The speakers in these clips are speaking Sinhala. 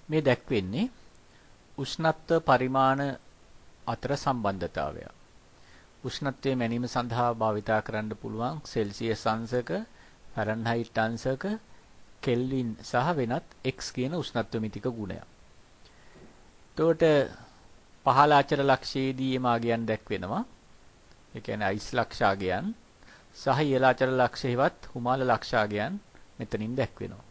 මේ දැක්වෙන්නේ උෂ්ණත්ව පරිමාණ අතර සම්බන්ධතාවය. උෂ්ණත්වය මැනීම සඳහා භාවිතා කරන්න පුළුවන් සෙල්සියස් අංශක, ෆැරන්හයිට් අංශක, කෙල්වින් සහ වෙනත් x කියන උෂ්ණත්ව මිතික ගුණයක්. එතකොට පහළ අචල ලක්ෂයේදී මේ ආගයන් දැක්වෙනවා. ඒ කියන්නේ අයිස් ලක්ෂාගයන් සහ ඉහළ අචල ලක්ෂයේවත් හුමාල ලක්ෂාගයන් මෙතනින් දැක්වෙනවා.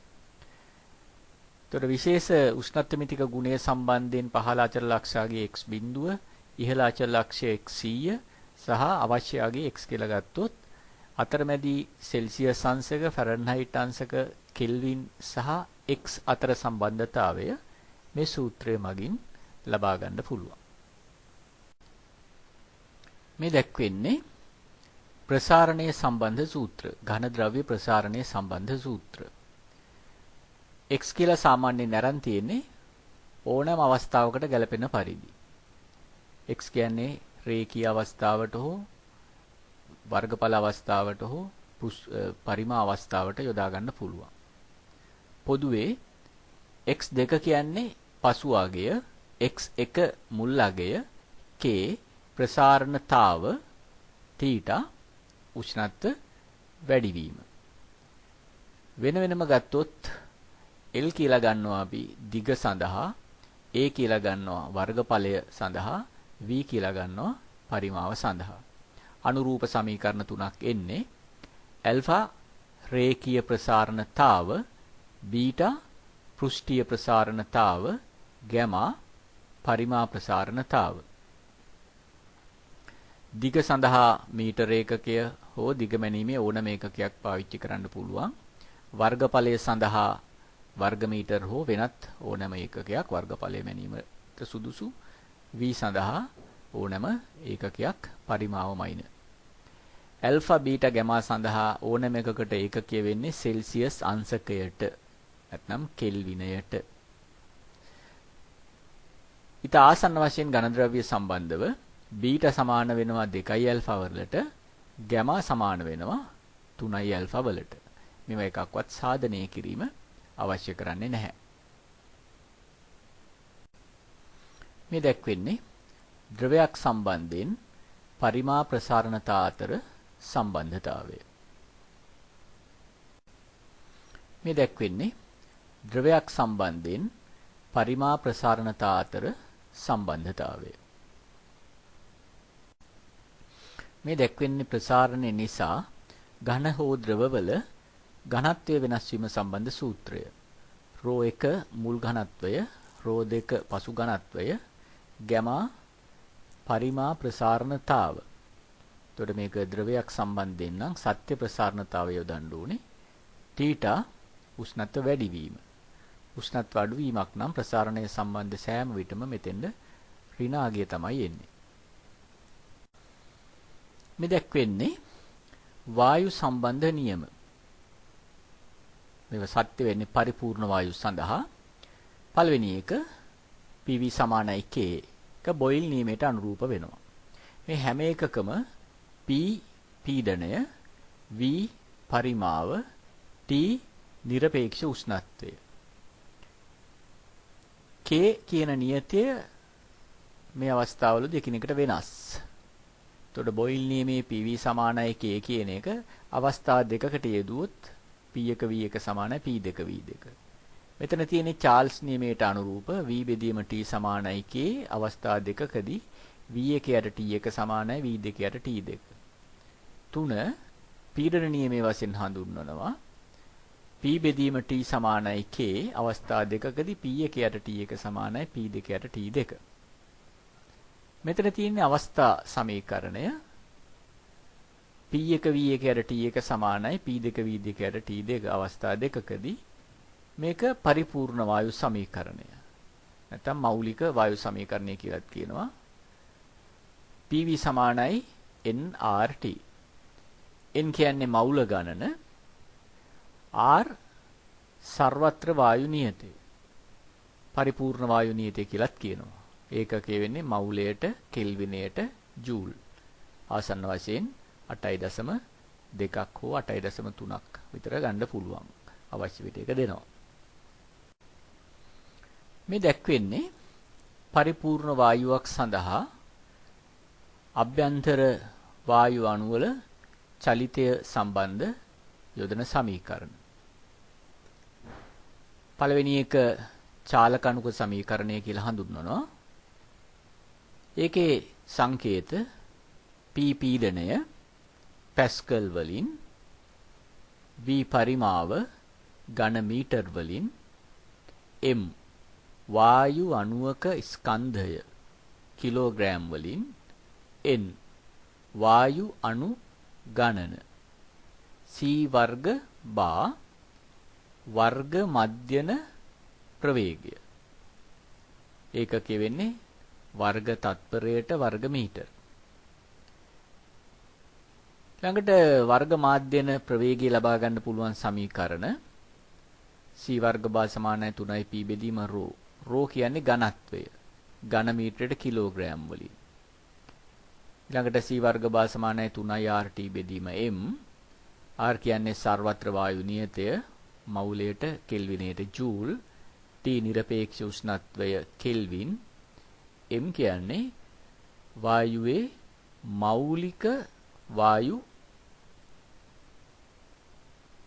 එතකොට විශේෂ උෂ්ණත්ව මිතික ගුණය සම්බන්ධයෙන් පහළ අචල ලක්ෂාගේ x බිඳුව, ඉහළ අචල ලක්ෂයේ x 100 සහ අවශ්‍ය ආගේ x කියලා ගත්තොත් අතරමැදි සෙල්සියස් අංශක, ෆැරන්හයිට් අංශක, කෙල්වින් සහ x අතර සම්බන්ධතාවය මේ සූත්‍රය මගින් ලබා ගන්න පුළුවන්. මේ දැක්වෙන්නේ ප්‍රසාරණය සම්බන්ධ සූත්‍ර, ඝන ද්‍රව්‍ය ප්‍රසාරණය සම්බන්ධ සූත්‍ර. x කියලා සාමාන්‍යයෙන් අරන් තියෙන්නේ ඕනෑම අවස්ථාවකට ගැලපෙන පරිදි. x කියන්නේ රේඛීය අවස්ථාවට හෝ වර්ගඵල අවස්ථාවට හෝ පරිමා අවස්ථාවට යොදා ගන්න පුළුවන්. පොදුවේ x2 කියන්නේ පසු අගය, x1 මුල් අගය, k ප්‍රසාරණතාව, θ උෂ්ණත්ව වැඩිවීම. වෙන වෙනම ගත්තොත් L කියලා ගන්නවා අපි දිග සඳහා, A කියලා ගන්නවා වර්ගඵලය සඳහා, V කියලා ගන්නවා පරිමාව සඳහා. අනුරූප සමීකරණ තුනක් එන්නේ ඇල්ෆා රේඛීය ප්‍රසාරණතාව, බීටා පෘෂ්ඨීය ප්‍රසාරණතාව, ගැමා පරිමා ප්‍රසාරණතාව. දිග සඳහා මීටර ඒකකය හෝ දිග මැනීමේ ඕනම ඒකකයක් පාවිච්චි කරන්න පුළුවන්. වර්ගඵලය සඳහා වර්ග මීටර හෝ වෙනත් ඕනම ඒකකයක් වර්ගඵලය මැනීමට සුදුසු. V සඳහා ඕනම ඒකකයක් පරිමාවමයින. ඇල්ෆා බීටා ගැමා සඳහා ඕනම එකකට ඒකකය වෙන්නේ සෙල්සියස් අංශකයට නැත්නම් කෙල්විනයට. ඊට ආසන්න වශයෙන් ඝනද්‍රව්‍ය සම්බන්ධව බීටා සමාන වෙනවා 2 ඇල්ෆා වලට, ගැමා සමාන වෙනවා 3 ඇල්ෆා වලට. මේවා එකක්වත් සාධනය කිරීම අවශ්‍ය කරන්නේ නැහැ. මේ දැක්වෙන්නේ ද්‍රවයක් සම්බන්ධයෙන් පරිමා ප්‍රසාරණතා අතර සම්බන්ධතාවය. මේ දැක්වෙන්නේ ද්‍රවයක් සම්බන්ධයෙන් පරිමා ප්‍රසාරණතා අතර සම්බන්ධතාවය. මේ දැක්වෙන්නේ ප්‍රසාරණය නිසා ඝන හෝ ද්‍රවවල ඝනත්වය වෙනස් වීම සම්බන්ධ සූත්‍රය. රෝ 1 මුල් ඝනත්වය, රෝ 2 පසු ඝනත්වය, ගැමා පරිමා ප්‍රසාරණතාව. එතකොට මේක ද්‍රවයක් සම්බන්ධයෙන් නම් සත්‍ය ප්‍රසාරණතාවය යොදන්න ඕනේ. θ උෂ්ණත්ව වැඩිවීම. උෂ්ණත්ව අඩුවීමක් නම් ප්‍රසාරණය සම්බන්ධ සෑම විටම මෙතෙන්ද ඍණාගය තමයි එන්නේ. මේ දැක්වෙන්නේ වායු සම්බන්ධ නියම. මේක සත්‍ය වෙන්නේ පරිපූර්ණ වායු සඳහා. පළවෙනි එක PV සමානයි K එක බොයිල් නියමයට අනුරූප වෙනවා. මේ හැම එකකම P පීඩනය, V පරිමාව, T නිරපේක්ෂ උෂ්ණත්වය. K කියන නියතය මේ අවස්ථාවවලදී එකිනෙකට වෙනස්. එතකොට බොයිල් නියමයේ PV සමානයි K කියන එක අවස්ථා දෙකකට යෙදුවොත් P1 V1 සමානයි P2 V2. මෙතන තියෙන්නේ චාල්ස් නියමයට අනුරූප V බෙදීම T සමානයි K අවස්ථා දෙකකදී V1 යට T1 සමානයි V2 යට T2. 3 පීඩන නියමයේ වශයෙන් හඳුන්වනවා P බෙදීම T සමානයි K අවස්ථා දෙකකදී P1 යට T1 සමානයි P2 යට T2. මෙතන තියෙන්නේ අවස්ථා සමීකරණය P1 V1 යට T1 සමානයි P2 V2 යට T2 අවස්ථා දෙකකදී මේක පරිපූර්ණ වායු සමීකරණය. නැත්නම් මෞලික වායු සමීකරණය කියලාත් කියනවා. PV සමානයි nRT. n කියන්නේ මෞල ගණන, R සර්වත්‍ර වායු නියතය. පරිපූර්ණ වායු නියතය කියලාත් කියනවා. ඒකකයේ වෙන්නේ මෞලයට, කෙල්විනයට, ජූල්. ආසන්න වශයෙන් 8.2ක් හෝ 8.3ක් විතර ගන්න පුළුවන්. අවශ්‍ය විට ඒක දෙනවා. මේ දැක්වෙන්නේ පරිපූර්ණ වායුවක් සඳහා අභ්‍යන්තර වායු අණු වල චලිතය සම්බන්ධ යොදන සමීකරණ. පළවෙනි එක චාලක අණුක සමීකරණය කියලා හඳුන්වනවා. ඒකේ සංකේත P පීඩනය පැස්කල් වලින්, V පරිමාව ඝන මීටර් වලින්, M වායු අණුවක ස්කන්ධය කිලෝග්‍රෑම් වලින්, N වායු අණු ගණන, C වර්ග බා වර්ග මධ්‍යන ප්‍රවේගය. ඒකකෙ වෙන්නේ වර්ග තත්පරයට වර්ග මීටර. ළඟට වර්ග මාධ්‍යන ප්‍රවේගය ලබා ගන්න පුළුවන් සමීකරණ C වර්ග බා සමානයි 3යි P බෙදීම ρ. ρ කියන්නේ ඝනත්වය. ඝන මීටරයට කිලෝග්‍රෑම් වලින්. ඊළඟට C වර්ග බා සමානයි 3යි RT බෙදීම M. R කියන්නේ සර්වත්‍ර වායු නියතය, මවුලයට කෙල්විනයට ජූල්, T නිරපේක්ෂ උෂ්ණත්වය කෙල්වින්, M කියන්නේ වායුවේ මෞලික වායු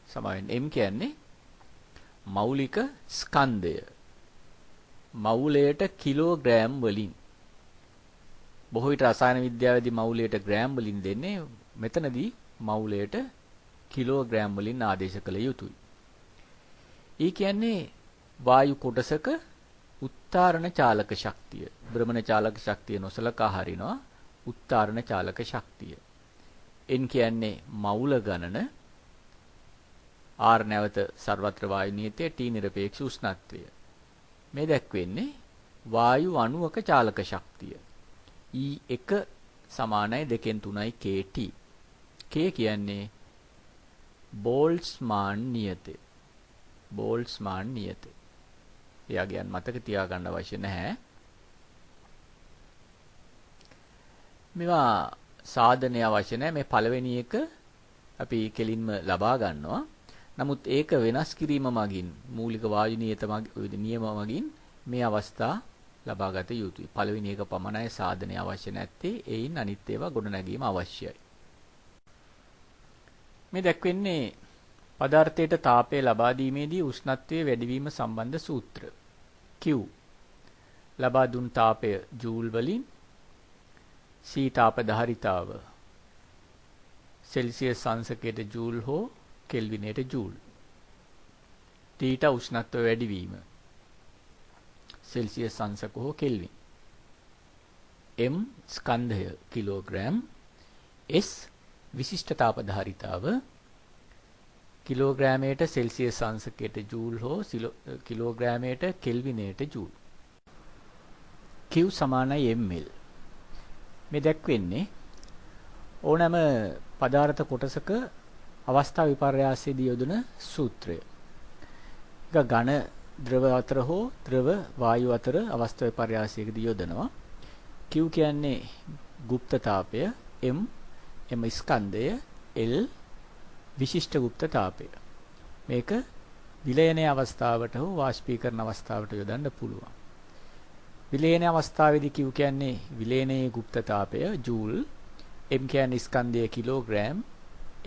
සමාවෙන් M කියන්නේ මෞලික ස්කන්ධය, මවුලයට කිලෝග්‍රෑම් වලින්. බොහෝ විට රසායන විද්‍යාවේදී මවුලයට ග්‍රෑම් වලින් දෙන්නේ, මෙතනදී මවුලයට කිලෝග්‍රෑම් වලින් ආදේශ කළ යුතුයි. ඒ කියන්නේ වායු කොටසක උත්තරණ චාලක ශක්තිය, භ්‍රමණ චාලක ශක්තිය නොසලකා හරිනවා උත්තරණ චාලක ශක්තිය. N කියන්නේ මවුල ගණන, R නැවත සර්වත්‍ර වායු නියතය, T නිරපේක්ෂ උෂ්ණත්වය. මේ දැක්වෙන්නේ වායු අණුවක චාලක ශක්තිය. E1 සමානයි 2න් 3යි kT. K කියන්නේ බෝල්ට්ස්මාන් නියතය. බෝල්ට්ස්මාන් නියතය. එයාගේ මතක තියාගන්න අවශ්‍ය නැහැ. මේවා සාධනය අවශ්‍ය නැහැ. මේ පළවෙනි එක අපි කෙලින්ම ලබා ගන්නවා. නමුත් ඒක වෙනස් කිරීම මගින්, මූලික වායු නියම මගින් මේ අවස්ථා ලබා ගත යුතුයි. පළවෙනි එක පමණයි සාධනය අවශ්‍ය නැත්තේ. එයින් අනිත් ඒවා ගොඩනැගීම අවශ්‍යයි. මේ දැක්වෙන්නේ පදාර්ථයට තාපය ලබා දීමේදී උෂ්ණත්වයේ වැඩිවීම සම්බන්ධ සූත්‍ර. Q ලබා දුන් තාපය ජූල් වලින්, C තාප ධාරිතාව සෙල්සියස් අංශකයට ජූල් හෝ කෙල්විනයට ජූල්. T උෂ්ණත්වය වැඩිවීම සෙල්සියස් අංශක හෝ කෙල්වින්. M ස්කන්ධය කිලෝග්‍රෑම්. S විශිෂ්ට තාප ධාරිතාව කිලෝග්‍රෑමයට සෙල්සියස් අංශකයට ජූල් හෝ කිලෝග්‍රෑමයට කෙල්විනයට ජූල්. Q සමානයි ml. මේ දැක්වෙන්නේ ඕනෑම පදාර්ථ කොටසක අවස්ථා විපර්යාසයේදී යොදන සූත්‍රය. ඒක ඝන ද්‍රව අතර හෝ ද්‍රව වායු අතර අවස්ථා විපර්යාසයකදී යොදනවා. Q කියන්නේ ගුප්ත තාපය, M ස්කන්ධය, L විශිෂ්ට ගුප්ත තාපය. මේක විලයනයේ අවස්ථාවට හෝ වාෂ්පීකරණ අවස්ථාවට යොදන්න පුළුවන්. විලයනයේ අවස්ථාවේදී Q කියන්නේ විලයනයේ ගුප්ත තාපය ජූල්, M කියන්නේ ස්කන්ධය කිලෝග්‍රෑම්,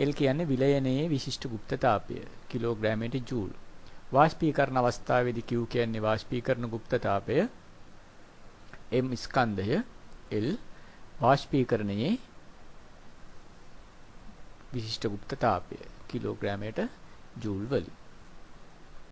L කියන්නේ විලයනයේ විශිෂ්ට ගුප්ත තාපය කිලෝග්‍රෑමයට ජූල්. වාෂ්පීකරණ අවස්ථාවේදී Q කියන්නේ වාෂ්පීකරණ ගුප්ත තාපය, M ස්කන්ධය, L වාෂ්පීකරණයේ විශිෂ්ට ගුප්ත තාපය කිලෝග්‍රෑමයට ජූල් වලින්.